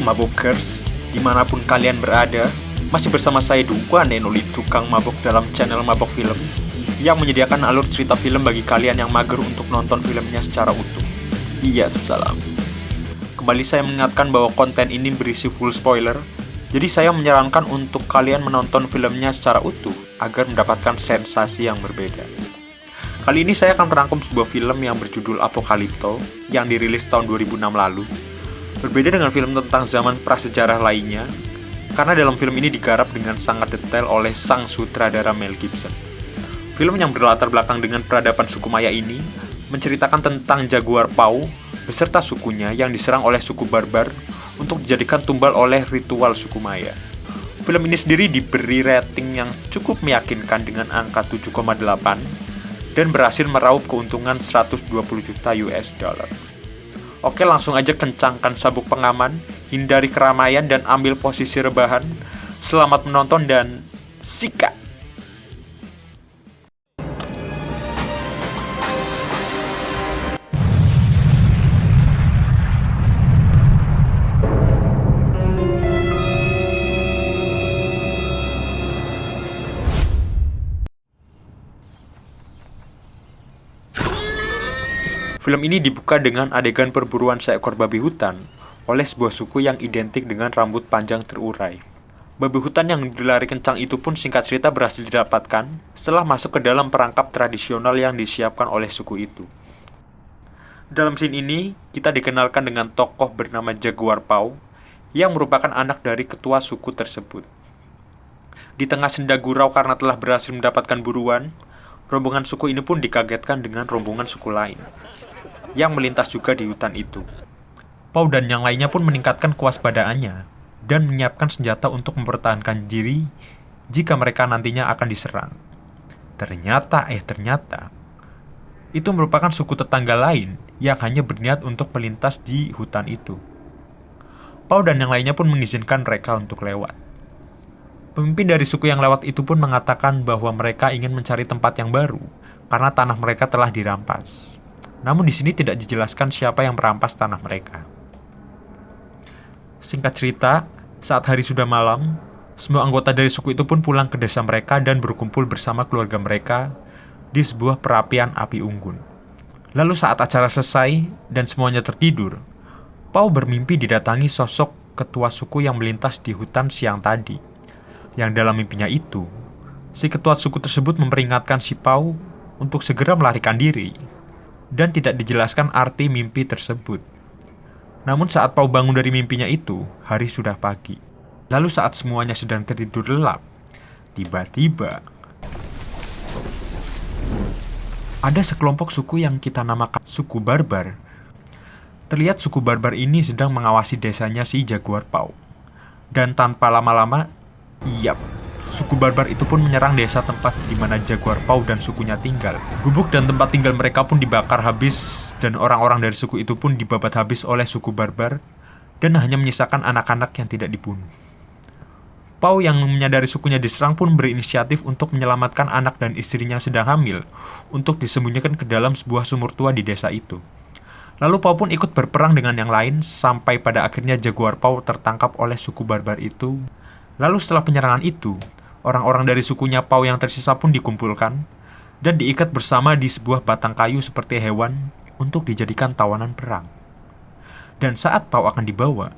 Mabokers, dimanapun kalian berada, masih bersama saya Dua Nenoli, tukang mabok dalam channel Mabok Film, yang menyediakan alur cerita film bagi kalian yang mager untuk nonton filmnya secara utuh. Iya, salam. Kembali saya mengingatkan bahwa konten ini berisi full spoiler, jadi saya menyarankan untuk kalian menonton filmnya secara utuh, agar mendapatkan sensasi yang berbeda. Kali ini saya akan merangkum sebuah film yang berjudul Apocalypto, yang dirilis tahun 2006 lalu. Berbeda dengan film tentang zaman prasejarah lainnya, karena dalam film ini digarap dengan sangat detail oleh sang sutradara Mel Gibson. Film yang berlatar belakang dengan peradaban suku Maya ini menceritakan tentang Jaguar Paw beserta sukunya yang diserang oleh suku barbar untuk dijadikan tumbal oleh ritual suku Maya. Film ini sendiri diberi rating yang cukup meyakinkan dengan angka 7,8 dan berhasil meraup keuntungan 120 juta US dollar. Oke, langsung aja kencangkan sabuk pengaman, hindari keramaian dan ambil posisi rebahan. Selamat menonton dan sikat! Film ini dibuka dengan adegan perburuan seekor babi hutan oleh sebuah suku yang identik dengan rambut panjang terurai. Babi hutan yang berlari kencang itu pun singkat cerita berhasil didapatkan setelah masuk ke dalam perangkap tradisional yang disiapkan oleh suku itu. Dalam scene ini, kita dikenalkan dengan tokoh bernama Jaguar Paw yang merupakan anak dari ketua suku tersebut. Di tengah senda gurau karena telah berhasil mendapatkan buruan, rombongan suku ini pun dikagetkan dengan rombongan suku lain yang melintas juga di hutan itu. Paw dan yang lainnya pun meningkatkan kewaspadaannya dan menyiapkan senjata untuk mempertahankan diri jika mereka nantinya akan diserang. Ternyata itu merupakan suku tetangga lain yang hanya berniat untuk melintas di hutan itu. Paw dan yang lainnya pun mengizinkan mereka untuk lewat. Pemimpin dari suku yang lewat itu pun mengatakan bahwa mereka ingin mencari tempat yang baru karena tanah mereka telah dirampas. Namun di sini tidak dijelaskan siapa yang merampas tanah mereka. Singkat cerita, saat hari sudah malam, semua anggota dari suku itu pun pulang ke desa mereka dan berkumpul bersama keluarga mereka di sebuah perapian api unggun. Lalu saat acara selesai dan semuanya tertidur, Paw bermimpi didatangi sosok ketua suku yang melintas di hutan siang tadi. Yang dalam mimpinya itu, si ketua suku tersebut memperingatkan si Paw untuk segera melarikan diri. Dan tidak dijelaskan arti mimpi tersebut. Namun saat Paw bangun dari mimpinya itu, hari sudah pagi. Lalu saat semuanya sedang tertidur lelap, tiba-tiba ada sekelompok suku yang kita namakan suku barbar. Terlihat suku barbar ini sedang mengawasi desanya si Jaguar Paw. Dan tanpa lama-lama, suku barbar itu pun menyerang desa tempat di mana Jaguar Paw dan sukunya tinggal. Gubuk dan tempat tinggal mereka pun dibakar habis dan orang-orang dari suku itu pun dibabat habis oleh suku barbar dan hanya menyisakan anak-anak yang tidak dibunuh. Paw yang menyadari sukunya diserang pun berinisiatif untuk menyelamatkan anak dan istrinya yang sedang hamil untuk disembunyikan ke dalam sebuah sumur tua di desa itu. Lalu Paw pun ikut berperang dengan yang lain sampai pada akhirnya Jaguar Paw tertangkap oleh suku barbar itu. Lalu setelah penyerangan itu, orang-orang dari sukunya Paw yang tersisa pun dikumpulkan dan diikat bersama di sebuah batang kayu seperti hewan untuk dijadikan tawanan perang. Dan saat Paw akan dibawa,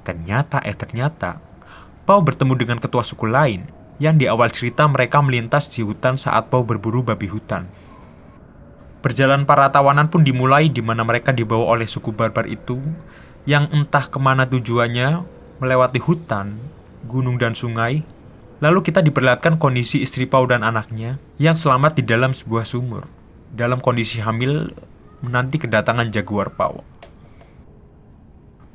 ternyata Paw bertemu dengan ketua suku lain yang di awal cerita mereka melintas di hutan saat Paw berburu babi hutan. Perjalanan para tawanan pun dimulai di mana mereka dibawa oleh suku barbar itu yang entah kemana tujuannya, melewati hutan, gunung dan sungai. Lalu kita diperlihatkan kondisi istri Paw dan anaknya yang selamat di dalam sebuah sumur, dalam kondisi hamil menanti kedatangan Jaguar Paw.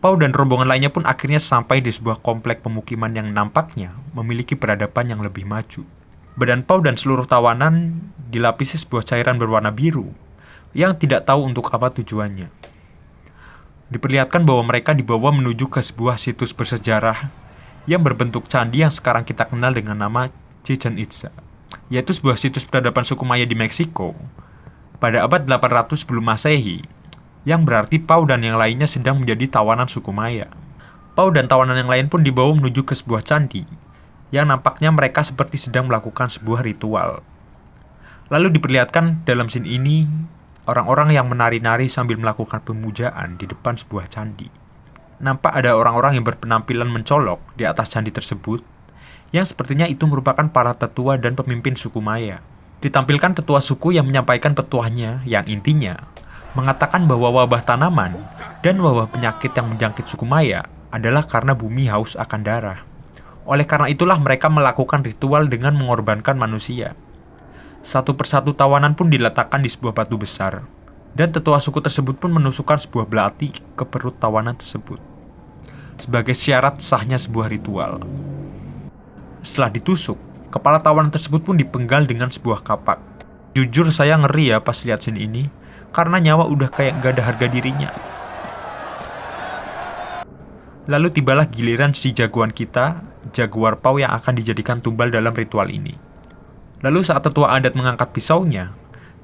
Paw dan rombongan lainnya pun akhirnya sampai di sebuah komplek pemukiman yang nampaknya memiliki peradaban yang lebih maju. Badan Paw dan seluruh tawanan dilapisi sebuah cairan berwarna biru yang tidak tahu untuk apa tujuannya. Diperlihatkan bahwa mereka dibawa menuju ke sebuah situs bersejarah yang berbentuk candi yang sekarang kita kenal dengan nama Chichen Itza, yaitu sebuah situs peradaban suku Maya di Meksiko pada abad 800 sebelum Masehi, yang berarti Paw dan yang lainnya sedang menjadi tawanan suku Maya. Pau dan tawanan yang lain pun dibawa menuju ke sebuah candi, yang nampaknya mereka seperti sedang melakukan sebuah ritual. Lalu diperlihatkan dalam scene ini, orang-orang yang menari-nari sambil melakukan pemujaan di depan sebuah candi. Nampak ada orang-orang yang berpenampilan mencolok di atas candi tersebut, yang sepertinya itu merupakan para tetua dan pemimpin suku Maya. Ditampilkan tetua suku yang menyampaikan petuahnya yang intinya mengatakan bahwa wabah tanaman dan wabah penyakit yang menjangkit suku Maya adalah karena bumi haus akan darah. Oleh karena itulah mereka melakukan ritual dengan mengorbankan manusia. Satu persatu tawanan pun diletakkan di sebuah batu besar, dan tetua suku tersebut pun menusukkan sebuah belati ke perut tawanan tersebut sebagai syarat sahnya sebuah ritual. Setelah ditusuk, kepala tawanan tersebut pun dipenggal dengan sebuah kapak. Jujur saya ngeri ya pas lihat scene ini, karena nyawa udah kayak gak ada harga dirinya. Lalu tibalah giliran si jagoan kita, Jaguar Pau, yang akan dijadikan tumbal dalam ritual ini. Lalu saat tetua adat mengangkat pisaunya,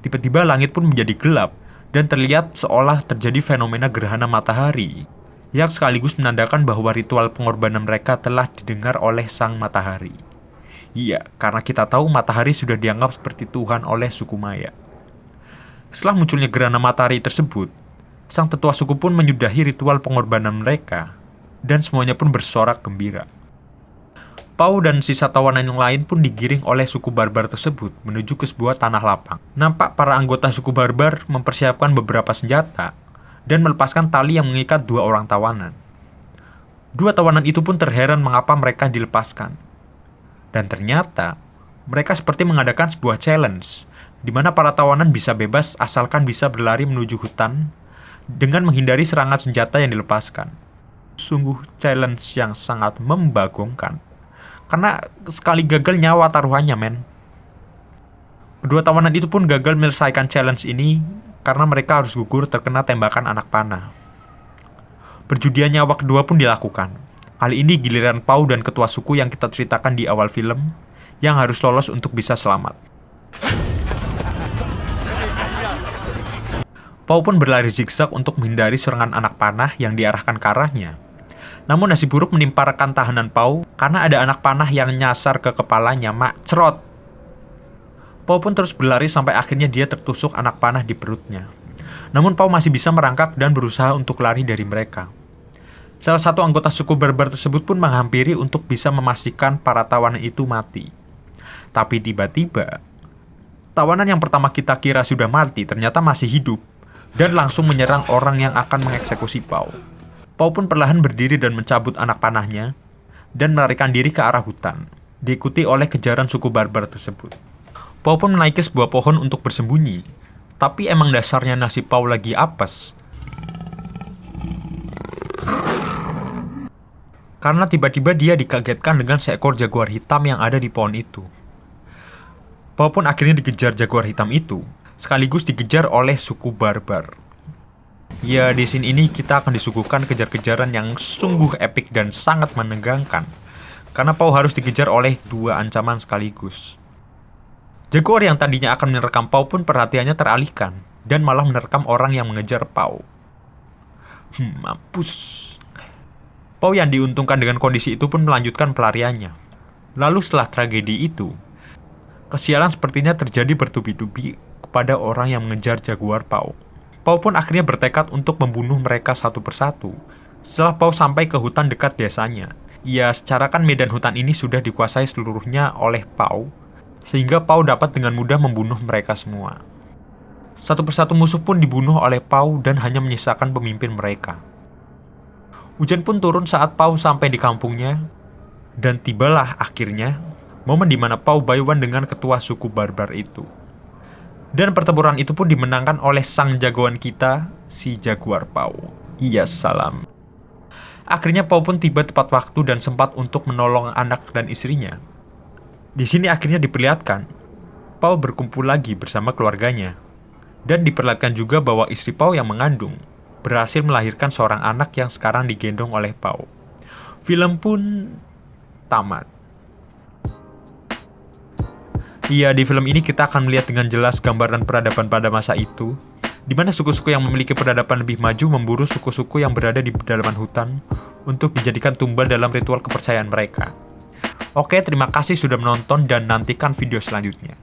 tiba-tiba langit pun menjadi gelap dan terlihat seolah terjadi fenomena gerhana matahari, yang sekaligus menandakan bahwa ritual pengorbanan mereka telah didengar oleh sang matahari. Iya, karena kita tahu matahari sudah dianggap seperti Tuhan oleh suku Maya. Setelah munculnya gerhana matahari tersebut, sang tetua suku pun menyudahi ritual pengorbanan mereka, dan semuanya pun bersorak gembira. Pau dan sisa tawanan yang lain pun digiring oleh suku barbar tersebut menuju ke sebuah tanah lapang. Nampak para anggota suku barbar mempersiapkan beberapa senjata dan melepaskan tali yang mengikat dua orang tawanan. Dua tawanan itu pun terheran mengapa mereka dilepaskan. Dan ternyata, mereka seperti mengadakan sebuah challenge, di mana para tawanan bisa bebas asalkan bisa berlari menuju hutan dengan menghindari serangan senjata yang dilepaskan. Sungguh challenge yang sangat membagongkan, karena sekali gagal nyawa taruhannya, men. Kedua tawanan itu pun gagal menyelesaikan challenge ini karena mereka harus gugur terkena tembakan anak panah. Perjudian nyawa kedua pun dilakukan. Kali ini giliran Pau dan ketua suku yang kita ceritakan di awal film yang harus lolos untuk bisa selamat. Pau pun berlari zigzag untuk menghindari serangan anak panah yang diarahkan ke arahnya. Namun nasib buruk menimpa rekan tahanan Pau karena ada anak panah yang nyasar ke kepalanya, cerot. Pau pun terus berlari sampai akhirnya dia tertusuk anak panah di perutnya. Namun Pau masih bisa merangkak dan berusaha untuk lari dari mereka. Salah satu anggota suku barbar tersebut pun menghampiri untuk bisa memastikan para tawanan itu mati. Tapi tiba-tiba, tawanan yang pertama kita kira sudah mati ternyata masih hidup dan langsung menyerang orang yang akan mengeksekusi Pau. Pau pun perlahan berdiri dan mencabut anak panahnya dan melarikan diri ke arah hutan, diikuti oleh kejaran suku barbar tersebut. Pau pun menaiki sebuah pohon untuk bersembunyi, tapi emang dasarnya nasib Pau lagi apes. Karena tiba-tiba dia dikagetkan dengan seekor jaguar hitam yang ada di pohon itu. Pau pun akhirnya dikejar jaguar hitam itu, sekaligus dikejar oleh suku barbar. Ya, di sini ini kita akan disuguhkan kejar-kejaran yang sungguh epik dan sangat menegangkan, karena Pau harus dikejar oleh dua ancaman sekaligus. Jaguar yang tadinya akan menerkam Pau pun perhatiannya teralihkan, dan malah menerkam orang yang mengejar Pau. Mampus. Pau yang diuntungkan dengan kondisi itu pun melanjutkan pelariannya. Lalu setelah tragedi itu, kesialan sepertinya terjadi bertubi-tubi kepada orang yang mengejar jaguar Pau. Pau pun akhirnya bertekad untuk membunuh mereka satu persatu. Setelah Pau sampai ke hutan dekat desanya, ya secara kan medan hutan ini sudah dikuasai seluruhnya oleh Pau, sehingga Pau dapat dengan mudah membunuh mereka semua. Satu persatu musuh pun dibunuh oleh Pau dan hanya menyisakan pemimpin mereka. Hujan pun turun saat Pau sampai di kampungnya, dan tibalah akhirnya momen di mana Pau bayuan dengan ketua suku barbar itu. Dan pertempuran itu pun dimenangkan oleh sang jagoan kita, si Jaguar Pau. Iya, salam. Akhirnya Pau pun tiba tepat waktu dan sempat untuk menolong anak dan istrinya. Di sini akhirnya diperlihatkan, Pau berkumpul lagi bersama keluarganya. Dan diperlihatkan juga bahwa istri Pau yang mengandung berhasil melahirkan seorang anak yang sekarang digendong oleh Pau. Film pun tamat. Iya, di film ini kita akan melihat dengan jelas gambaran peradaban pada masa itu, di mana suku-suku yang memiliki peradaban lebih maju memburu suku-suku yang berada di pedalaman hutan untuk dijadikan tumbal dalam ritual kepercayaan mereka. Oke, terima kasih sudah menonton dan nantikan video selanjutnya.